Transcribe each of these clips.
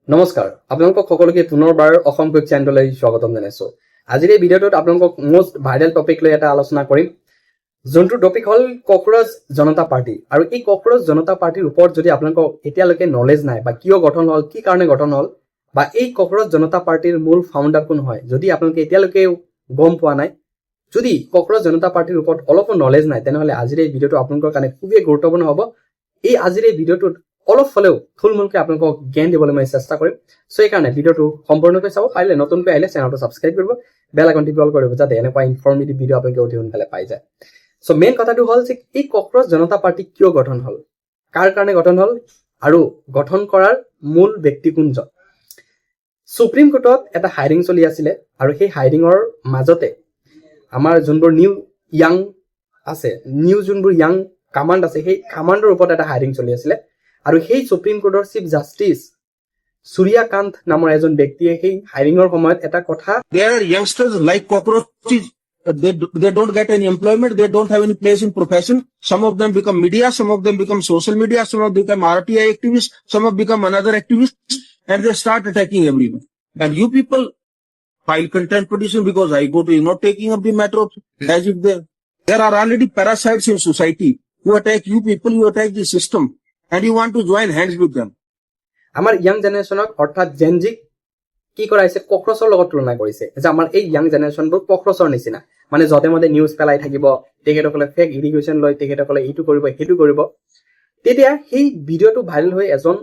নমস্কাৰ আপোনালোকক সকলোকে পুনৰবাৰ অসম কুইক চেনেললৈ স্বাগতম জনাইছোঁ। আজিৰ এই ভিডিঅ'টোত আপোনালোকক মোষ্ট ভাইৰেল টপিক লৈ এটা আলোচনা কৰিম, যোনটো টপিক হ'ল কক্ৰজ জনতা পাৰ্টি। আৰু এই কক্ৰজ জনতা পাৰ্টিৰ ওপৰত যদি আপোনালোকক এতিয়ালৈকে নলেজ নাই বা কিয় গঠন হ'ল, কি কাৰণে গঠন হ'ল, বা এই কক্ৰজ জনতা পাৰ্টিৰ মূল ফাউণ্ডাৰ কোন হয়, যদি আপোনালোকে এতিয়ালৈকে গম পোৱা নাই, যদি কক্ৰজ জনতা পাৰ্টিৰ ওপৰত অলপো নলেজ নাই, তেনেহ'লে আজিৰ এই ভিডিঅ'টো আপোনালোকৰ কাৰণে খুবেই গুৰুত্বপূৰ্ণ হ'ব। এই আজিৰ এই ভিডিঅ'টোত অলপ হ'লেও থুলমূলকৈ আপোনালোকক জ্ঞান দিবলৈ মই চেষ্টা কৰিম। চ' এইকাৰণে ভিডিঅ'টো সম্পূৰ্ণকৈ চাব, পাৰিলে নতুনকৈ আহিলে চেনেলটো ছাবস্ক্ৰাইব কৰিব, বেল আইকনটি অল কৰিব, যাতে এনেকুৱা ইনফৰ্মেটিভ ভিডিঅ' আপোনালোকে অতি সোনকালে পাই যায়। চ' মেইন কথাটো হ'ল যে এই কক্ৰজ জনতা পাৰ্টি কিয় গঠন হ'ল, কাৰ কাৰণে গঠন হ'ল, আৰু গঠন কৰাৰ মূল ব্যক্তি কোনজন। সুপ্ৰিম কোৰ্টত এটা হায়াৰিং চলি আছিলে, আৰু সেই হায়াৰিঙৰ মাজতে আমাৰ যোনবোৰ নিউ যোনবোৰ য়াং কামাণ্ড আছে, সেই কামাণ্ডৰ ওপৰত এটা হায়াৰিং চলি আছিলে। আৰু সেই সুপ্ৰিম কোৰ্টৰ চিফ জাষ্টিছ সূৰ্যকান্ত নামৰ এজন ব্যক্তিয়ে সেই হায়াৰিঙৰ সময়ত এটা কথা, There are youngsters like cockroaches. They don't get any employment. They don't have any place in profession. Some of them become media. Some of them become social media. Some of them become RTI activists. Some of them become another activists, and they start attacking everyone. And you people file contempt petition because I go to you not taking up the matter of as if there are already parasites in society who attack you people. You attack the system, and you want to join hands with them. আমাৰ young জেনেৰেশ্যনক অৰ্থাৎ জেনজিক কি কৰাইছে, কক্ৰচৰ লগত তুলনা কৰিছে, যে আমাৰ এই য়াং জেনেৰেশ্যনবোৰ কক্ৰচৰ নিচিনা, মানে যতে মতে নিউজ পেলাই থাকিব, তেখেতসকলে ফেক ইৰিগেশ্যন লৈ তেখেতসকলে এইটো কৰিব সেইটো কৰিব। তেতিয়া সেই ভিডিঅ'টো ভাইৰেল হৈ এজন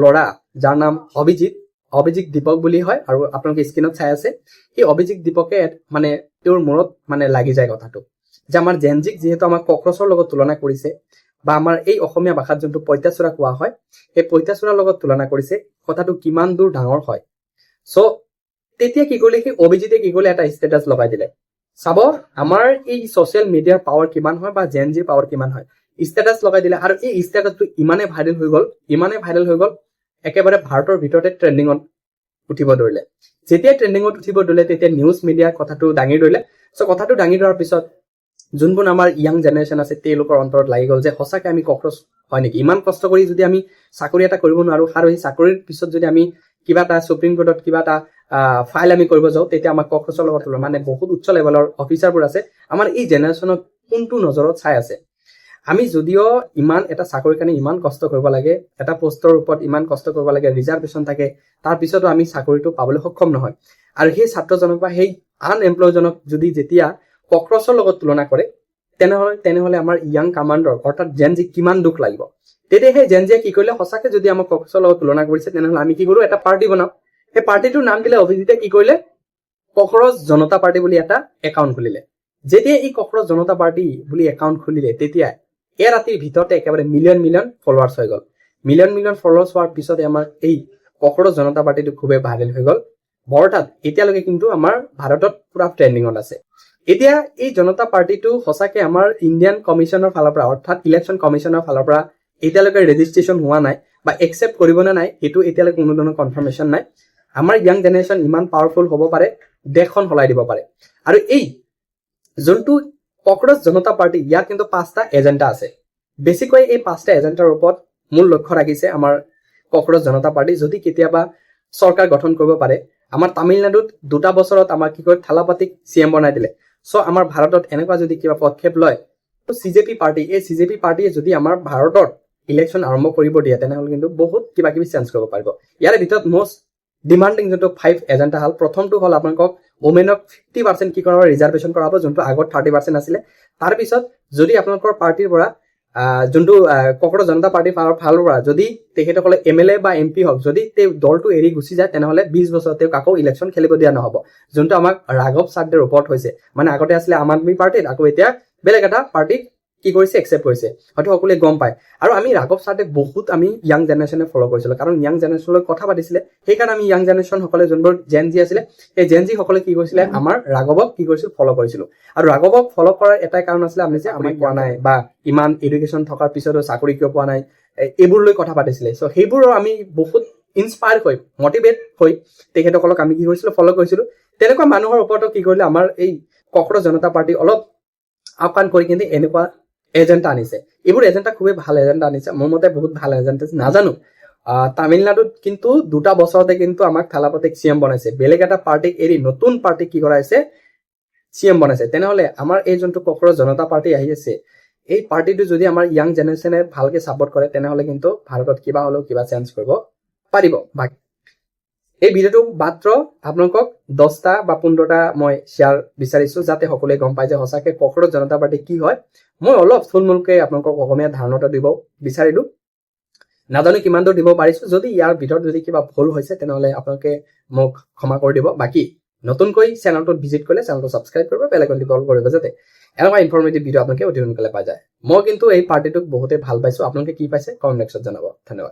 ল'ৰা, যাৰ নাম অভিজিত দীপক বুলি হয়, আৰু আপোনালোকে স্ক্ৰীণত চাই আছে, সেই অভিজিত দীপকে মানে তেওঁৰ মূৰত মানে লাগি যায় কথাটো, যে আমাৰ জেনজিক যিহেতু আমাক কক্ৰচৰ লগত তুলনা কৰিছে, বা আমাৰ এই অসমীয়া ভাষাত যোনটো পঁইতাচোৰা কোৱা হয়, সেই পঁইতাচোৰাৰ লগত তুলনা কৰিছে, কথাটো কিমান দূৰ ডাঙৰ হয়। চ' তেতিয়া কি কৰিলে, সেই অভিজিতে কি কৰিলে, এটা ষ্টেটাছ লগাই দিলে, চাব আমাৰ এই ছচিয়েল মিডিয়াৰ পাৱাৰ কিমান হয়, বা জেনজিৰ পাৱাৰ কিমান হয়। ষ্টেটাছ লগাই দিলে, আৰু এই ষ্টেটাছটো ইমানে ভাইৰেল হৈ গ'ল, একেবাৰে ভাৰতৰ ভিতৰতে ট্ৰেণ্ডিঙত উঠিব ধৰিলে। যেতিয়া ট্ৰেণ্ডিঙত উঠিব ধৰিলে, তেতিয়া নিউজ মিডিয়াৰ কথাটো দাঙি ধৰিলে। চ' কথাটো দাঙি ধৰাৰ পিছত যোনবোৰ আমাৰ য়াং জেনেৰেশ্যন আছে, তেওঁলোকৰ অন্তৰত লাগি গ'ল যে সঁচাকৈ আমি কক্ৰচ হয় নেকি, ইমান কষ্ট কৰি যদি আমি চাকৰি এটা কৰিব নোৱাৰো, আৰু সেই চাকৰিৰ পিছত যদি আমি কিবা এটা সুপ্ৰিম কোৰ্টত কিবা এটা ফাইল আমি কৰিব যাওঁ, তেতিয়া আমাক কক্ৰচৰ লগত মানে বহুত উচ্চ লেভেলৰ অফিচাৰবোৰ আছে, আমাৰ এই জেনেৰেশ্যনক কোনটো নজৰত চাই আছে। আমি যদিও ইমান এটা চাকৰিৰ কাৰণে ইমান কষ্ট কৰিব লাগে, এটা পষ্টৰ ওপৰত ইমান কষ্ট কৰিব লাগে, ৰিজাৰ্ভেশ্যন থাকে, তাৰ পিছতো আমি চাকৰিটো পাবলৈ সক্ষম নহয়, আৰু সেই ছাত্ৰজনক বা সেই আনএমপ্লয়জনক যদি যেতিয়া কক্ৰচৰ লগত তুলনা কৰে, তেনেহলে আমাৰ য়াং কামাণ্ডৰ অৰ্থাৎ জেনজি কিমান দুখ লাগিব। তেতিয়া সেই জেনজিয়ে কি কৰিলে, সঁচাকে যদি আমাক কক্ৰচৰ লগত তুলনা কৰিছে, তেনেহলে আমি কি কৰো, এটা পাৰ্টি বনাম। সেই পাৰ্টিটোৰ নাম দিলে, অভিজিতে কি কৰিলে, কক্ৰজ জনতা পাৰ্টি বুলি এটা একাউণ্ট খুলিলে। যেতিয়া এই কক্ৰজ জনতা পাৰ্টি বুলি একাউণ্ট খুলিলে, তেতিয়া ৰাতিৰ ভিতৰতে একেবাৰে মিলিয়ন ফলোৱাৰ্ছ হৈ গ'ল। মিলিয়ন ফলোৱাৰ্ছ হোৱাৰ পিছতে আমাৰ এই কক্ৰজ জনতা পাৰ্টিটো খুবেই ভাইৰেল হৈ গ'ল। বৰ্তাত এতিয়ালৈকে কিন্তু আমাৰ ভাৰতত পুৰা ট্ৰেণ্ডিঙত আছে। এতিয়া এই জনতা পাৰ্টিটো সঁচাকে আমাৰ ইণ্ডিয়ান কমিশ্যনৰ ফালৰ পৰা, অৰ্থাৎ ইলেকশ্যন কমিশ্যনৰ ফালৰ পৰা এতিয়ালৈকে ৰেজিষ্ট্ৰেশ্যন হোৱা নাই, বা একচেপ্ট কৰিব নে নাই, সেইটো এতিয়ালৈকে কোনো ধৰণৰ কনফাৰ্মেশ্যন নাই। আমাৰ য়াং জেনেৰেশ্যন ইমান পাৱাৰফুল হ'ব পাৰে, দেশখন সলাই দিব পাৰে। আৰু এই যোনটো কক্ৰজ জনতা পাৰ্টি, ইয়াৰ কিন্তু 5টা এজেণ্ডা আছে। বেছিকৈ এই 5টা এজেণ্ডাৰ ওপৰত মূল লক্ষ্য ৰাখিছে আমাৰ কক্ৰজ জনতা পাৰ্টি। যদি কেতিয়াবা চৰকাৰ গঠন কৰিব পাৰে, আমাৰ তামিলনাডুত 2টা বছৰত আমাৰ কি কয়, থালাপাতিক CM বনাই দিলে। চ' আমাৰ ভাৰতত এনেকুৱা যদি কিবা পদক্ষেপ লয়, CJP পাৰ্টি, এই CJP পাৰ্টিয়ে যদি আমাৰ ভাৰতত ইলেকশ্যন আৰম্ভ কৰিব দিয়ে, তেনেহ'লে কিন্তু বহুত কিবা কিবি চেঞ্জ কৰিব পাৰিব। ইয়াৰে ভিতৰত মষ্ট ডিমাণ্ডিং যোনটো 5 এজেণ্ডা হ'ল, প্ৰথমটো হ'ল আপোনালোকক ওমেনক 50% কি কৰাব, ৰিজাৰ্ভেশ্যন কৰাব, যোনটো আগত 30% আছিলে। তাৰপিছত যদি আপোনালোকৰ পাৰ্টিৰ পৰা যোনটো কক্ৰজ জনতা পাৰ্টিৰ ফালৰ পৰা যদি তেখেতসকলে MLA বা MP হওক, যদি তেওঁ দলটো এৰি গুচি যায়, তেনেহ'লে 20 বছৰ তেওঁক আকৌ ইলেকশ্যন খেলিব দিয়া নহ'ব, যোনটো আমাক ৰাঘৱ চাড্ডেৰ ওপৰত হৈছে। মানে আগতে আছিলে আম আদমি পাৰ্টিত, আকৌ এতিয়া বেলেগ এটা পাৰ্টিক কি কৰিছে, একচেপ্ট কৰিছে, হয়তো সকলোৱে গম পায়। আৰু আমি ৰাঘৱ চাড্ডেক বহুত আমি য়াং জেনেৰেশ্যনে ফ'ল' কৰিছিলোঁ, কাৰণ য়াং জেনেৰেশ্যনৰ লগত কথা পাতিছিলে। সেইকাৰণে আমি য়াং জেনেৰেশ্যন সকলে যোনবোৰ জেনজি আছিলে, সেই জেনজি সকলে কি কৰিছিলে, আমাৰ ৰাঘৱক কি কৰিছিল, ফ'ল' কৰিছিলোঁ। আৰু ৰাঘৱক ফ'ল' কৰাৰ এটাই কাৰণ আছিলে, আমি যে আমাক পোৱা নাই, বা ইমান এডুকেশ্যন থকাৰ পিছতো চাকৰি কিয় পোৱা নাই, এইবোৰ লৈ কথা পাতিছিলে। চ' সেইবোৰৰ আমি বহুত ইনস্পায়াৰ হৈ, মটিভেট হৈ তেখেতসকলক আমি কি কৰিছিলোঁ, ফ'ল' কৰিছিলোঁ। তেনেকুৱা মানুহৰ ওপৰতো কি কৰিলে, আমাৰ এই কক্ৰজ জনতা পাৰ্টি অলপ আওকাণ কৰি কিন্তু এনেকুৱা এজেণ্ডা আনিছে। এইবোৰ এজেণ্ডা খুবেই ভাল এজেণ্ডা আনিছে, মোৰ মতে বহুত ভাল এজেণ্ডা, নাজানো তামিলনাডুত কিন্তু 2টা বছৰতে কিন্তু আমাক থালাপতিক চিএম বনাইছে, বেলেগ এটা পাৰ্টিক এৰি নতুন পাৰ্টি কি কৰাইছে, চিএম বনাইছে। তেনেহলে আমাৰ এই যোনটো কক্ৰচ জনতা পাৰ্টি আহি আছে, এই পাৰ্টিটো যদি আমাৰ য়াং জেনেৰেশ্যনে ভালকে ছাপোৰ্ট কৰে তেনেহলে কিন্তু ভাৰতত কিবা হলেও কিবা চেঞ্জ কৰিব পাৰিব। বাকী এই ভিডিঅ'টো মাত্ৰ আপোনালোকক 10টা বা 15টা মই শ্বেয়াৰ বিচাৰিছো, যাতে সকলোৱে গম পায় যে সঁচাকে কক্ৰচ জনতা পাৰ্টি কি হয়। মই অলপ থুলমূলকে আপোনালোকক অসমীয়া ধাৰণাটো দিব বিচাৰিলো, নাজানো কিমান দূৰ দিব পাৰিছো। যদি ইয়াৰ ভিতৰত যদি কিবা ভুল হৈছে তেনেহলে আপোনালোকে মোক ক্ষমা কৰি দিব। বাকী নতুনকৈ চেনেলটোত ভিজিট কৰিলে চেনেলটো ছাবস্ক্ৰাইব কৰিব, বেল আইকনটো কল কৰিব, যাতে এনেকুৱা ইনফৰমেটিভ ভিডিঅ' আপোনালোকে অতি সোনকালে পাই যায়। মই কিন্তু এই পাৰ্টিটোক বহুতে ভাল পাইছো, আপোনালোকে কি পাইছে কমেণ্ট বক্সত জনাব। ধন্যবাদ।